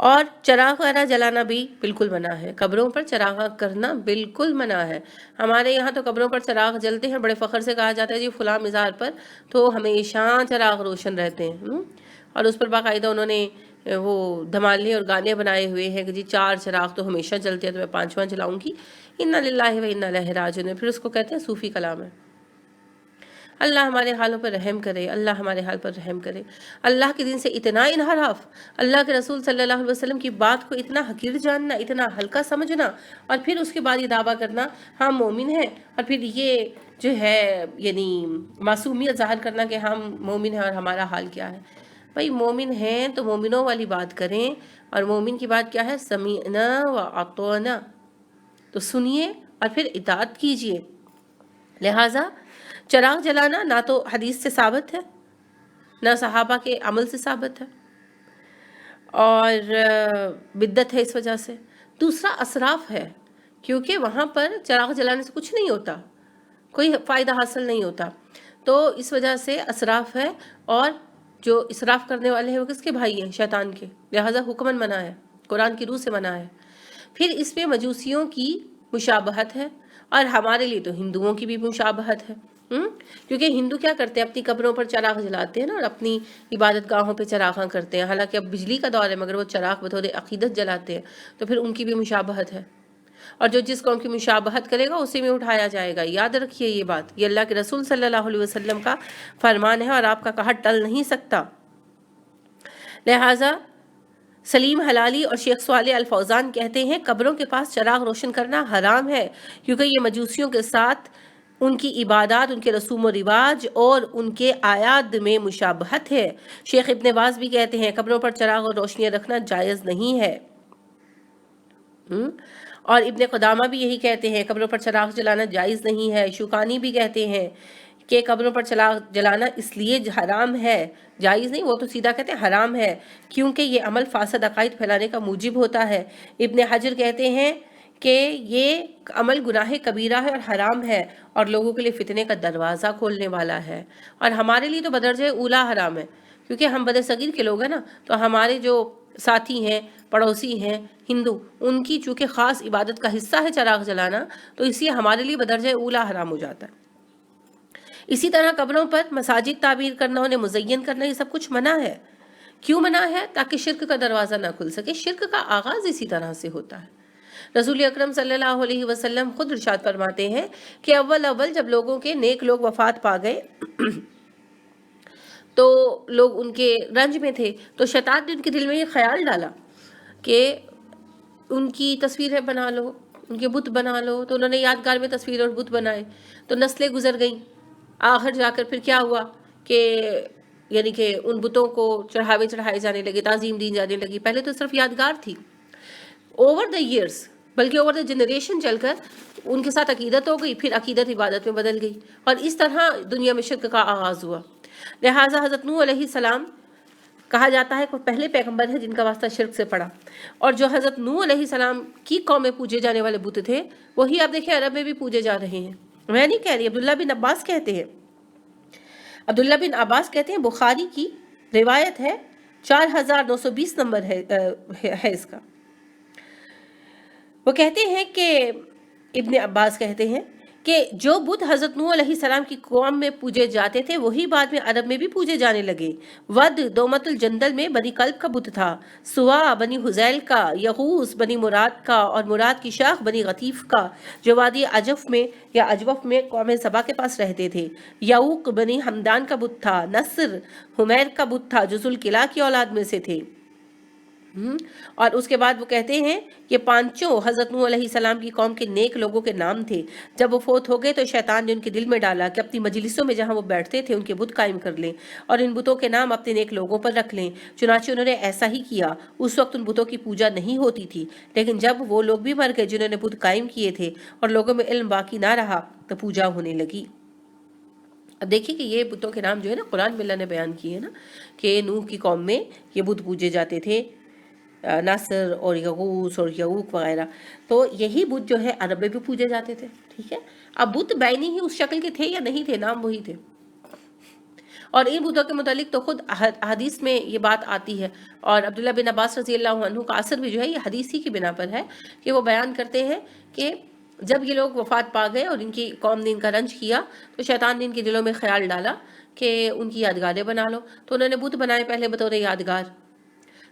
اور چراغ وغیرہ جلانا بھی بالکل منع ہے، قبروں پر چراغ کرنا بالکل منع ہے۔ ہمارے یہاں تو قبروں پر چراغ جلتے ہیں، بڑے فخر سے کہا جاتا ہے جی فلاں مزار پر تو ہمیشہ چراغ روشن رہتے ہیں، اور اس پر باقاعدہ انہوں نے وہ دھمالے اور گانے بنائے ہوئے ہیں کہ جی 4 چراغ تو ہمیشہ جلتے ہیں تو میں 5واں جلاؤں گی، انا للہ و انا الیہ راجعون، پھر اس کو کہتے ہیں صوفی کلام ہے۔ اللہ ہمارے حالوں پر رحم کرے، اللہ ہمارے حال پر رحم کرے۔ اللہ کے دین سے اتنا انحراف، اللہ کے رسول صلی اللہ علیہ وسلم کی بات کو اتنا حقیر جاننا، اتنا ہلکا سمجھنا، اور پھر اس کے بعد یہ دعویٰ کرنا ہم مومن ہیں، اور پھر یہ جو ہے یعنی معصومیت ظاہر کرنا کہ ہم مومن ہیں اور ہمارا حال کیا ہے۔ بھائی مومن ہیں تو مومنوں والی بات کریں، اور مومن کی بات کیا ہے؟ سمیعنا و اطعنا، تو سنیے اور پھر اطاعت کیجئے۔ لہٰذا چراغ جلانا نہ تو حدیث سے ثابت ہے، نہ صحابہ کے عمل سے ثابت ہے، اور بدعت ہے اس وجہ سے۔ دوسرا اسراف ہے، کیونکہ وہاں پر چراغ جلانے سے کچھ نہیں ہوتا، کوئی فائدہ حاصل نہیں ہوتا، تو اس وجہ سے اسراف ہے، اور جو اسراف کرنے والے ہیں وہ کس کے بھائی ہیں؟ شیطان کے، لہٰذا حکماً منع ہے، قرآن کی روح سے منع ہے۔ پھر اس میں مجوسیوں کی مشابہت ہے، اور ہمارے لیے تو ہندوؤں کی بھی مشابہت ہے، کیونکہ ہندو کیا کرتے ہیں؟ اپنی قبروں پر چراغ جلاتے ہیں نا، اور اپنی عبادت گاہوں پہ چراغاں کرتے ہیں، حالانکہ اب بجلی کا دور ہے مگر وہ چراغ بطور عقیدت جلاتے ہیں، تو پھر ان کی بھی مشابہت ہے، اور جو جس قوم کی مشابہت کرے گا اسی میں اٹھایا جائے گا۔ یاد رکھیے یہ بات، یہ اللہ کے رسول صلی اللہ علیہ وسلم کا فرمان ہے، اور آپ کا کہا ٹل نہیں سکتا۔ لہٰذا سلیم حلالی اور شیخ صالح الفوزان کہتے ہیں قبروں کے پاس چراغ روشن کرنا حرام ہے، کیونکہ یہ مجوسیوں کے ساتھ ان کی عبادات، ان کے رسوم و رواج اور ان کے آیات میں مشابہت ہے۔ شیخ ابن باز بھی کہتے ہیں قبروں پر چراغ اور روشنیاں رکھنا جائز نہیں ہے، اور ابن قدامہ بھی یہی کہتے ہیں قبروں پر چراغ جلانا جائز نہیں ہے۔ شوکانی بھی کہتے ہیں کہ قبروں پر چراغ جلانا اس لیے حرام ہے، جائز نہیں، وہ تو سیدھا کہتے ہیں حرام ہے، کیونکہ یہ عمل فاسد عقائد پھیلانے کا موجب ہوتا ہے۔ ابن حجر کہتے ہیں کہ یہ عمل گناہ کبیرہ ہے اور حرام ہے، اور لوگوں کے لیے فتنے کا دروازہ کھولنے والا ہے، اور ہمارے لیے تو بدرجہ اولا حرام ہے، کیونکہ ہم بد صغیر کے لوگ ہیں نا، تو ہمارے جو ساتھی ہیں، پڑوسی ہیں ہندو، ان کی چونکہ خاص عبادت کا حصہ ہے چراغ جلانا، تو اس لیے ہمارے لیے بدرجہ اولا حرام ہو جاتا ہے۔ اسی طرح قبروں پر مساجد تعمیر کرنا، انہیں مزین کرنا، یہ سب کچھ منع ہے۔ کیوں منع ہے؟ تاکہ شرک کا دروازہ نہ کھل سکے۔ شرک کا آغاز اسی طرح سے ہوتا ہے۔ رسول اکرم صلی اللہ علیہ وسلم خود ارشاد فرماتے ہیں کہ اول جب لوگوں کے نیک لوگ وفات پا گئے تو لوگ ان کے رنج میں تھے، تو شیطان نے ان کے دل میں یہ خیال ڈالا کہ ان کی تصویریں بنا لو، ان کے بت بنا لو، تو انہوں نے یادگار میں تصویر اور بت بنائے، تو نسلیں گزر گئیں، آخر جا کر پھر کیا ہوا کہ یعنی کہ ان بتوں کو چڑھائے جانے لگے، تعظیم دی جانے لگی۔ پہلے تو صرف یادگار تھی، اوور دا ایئرس، بلکہ اوور دا جنریشن چل کر ان کے ساتھ عقیدت ہو گئی، پھر عقیدت عبادت میں بدل گئی، اور اس طرح دنیا میں شرک کا آغاز ہوا۔ لہٰذا حضرت نوح علیہ السلام کہا جاتا ہے کہ وہ پہلے پیغمبر ہیں جن کا واسطہ شرک سے پڑا، اور جو حضرت نوح علیہ السلام کی قوم میں پوجے جانے والے بت تھے وہی آپ دیکھیں عرب میں بھی پوجے جا رہے ہیں۔ میں نہیں کہہ رہی، عبداللہ بن عباس کہتے ہیں، عبداللہ بن عباس کہتے ہیں، بخاری کی روایت ہے، 4920 نمبر ہے اس کا۔ وہ کہتے ہیں کہ ابن عباس کہتے ہیں کہ جو بت حضرت نوح علیہ السلام کی قوم میں پوجے جاتے تھے وہی بعد میں عرب میں بھی پوجے جانے لگے۔ ود دومت الجندل میں بنی کلب کا بت تھا، سوا بنی حزیل کا، یغوث بنی مراد کا، اور مراد کی شاخ بنی غطیف کا جو وادی عجف میں یا اجوف میں قوم سبا کے پاس رہتے تھے۔ یعوق بنی حمدان کا بت تھا، نصر حمیر کا بت تھا جو ذوالقلع کی اولاد میں سے تھے۔ اور اس کے بعد وہ کہتے ہیں یہ پانچوں حضرت نوح علیہ السلام کی قوم کے نیک لوگوں کے نام تھے۔ جب وہ فوت ہو گئے تو شیطان نے ان کے دل میں ڈالا کہ اپنی مجلسوں میں جہاں وہ بیٹھتے تھے ان کے بت قائم کر لیں، اور ان بتوں کے نام اپنے نیک لوگوں پر رکھ لیں۔ چنانچہ انہوں نے ایسا ہی کیا۔ اس وقت ان بتوں کی پوجا نہیں ہوتی تھی، لیکن جب وہ لوگ بھی مر گئے جنہوں نے بت قائم کیے تھے اور لوگوں میں علم باقی نہ رہا تو پوجا ہونے لگی۔ اب دیکھیے کہ یہ بتوں کے نام جو ہے نا قرآن میں اللہ نے بیان کیے ہیں نا، کہ نوح کی قوم میں یہ بت پوجے جاتے تھے، ناصر اور یغوث اور یعوق وغیرہ، تو یہی بت جو ہے عرب میں بھی پوجے جاتے تھے۔ ٹھیک ہے، اب بت بعینی ہی اس شکل کے تھے یا نہیں تھے، نام وہی تھے۔ اور ان بتوں کے متعلق تو خود حدیث میں یہ بات آتی ہے، اور عبداللہ بن عباس رضی اللہ عنہ کا اثر بھی جو ہے یہ حدیث ہی کی بنا پر ہے کہ وہ بیان کرتے ہیں کہ جب یہ لوگ وفات پا گئے اور ان کی قوم نے ان کا رنج کیا تو شیطان نے ان کے دلوں میں خیال ڈالا کہ ان کی یادگاریں بنا لو، تو انہوں نے بت بنائے پہلے بطور یادگار،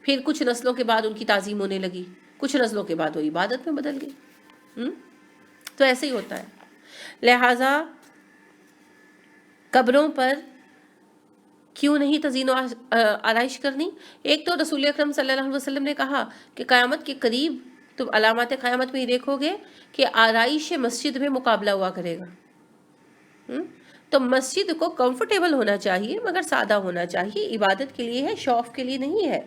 پھر کچھ نسلوں کے بعد ان کی تعظیم ہونے لگی، کچھ نسلوں کے بعد وہ عبادت میں بدل گئی۔ تو ایسے ہی ہوتا ہے، لہٰذا قبروں پر کیوں نہیں تزئین و آرائش کرنی؟ ایک تو رسول اکرم صلی اللہ علیہ وسلم نے کہا کہ قیامت کے قریب تم علامات قیامت میں ہی دیکھو گے کہ آرائش مسجد میں مقابلہ ہوا کرے گا۔ تو مسجد کو کمفرٹیبل ہونا چاہیے مگر سادہ ہونا چاہیے، عبادت کے لیے ہے، شوق کے لیے نہیں ہے۔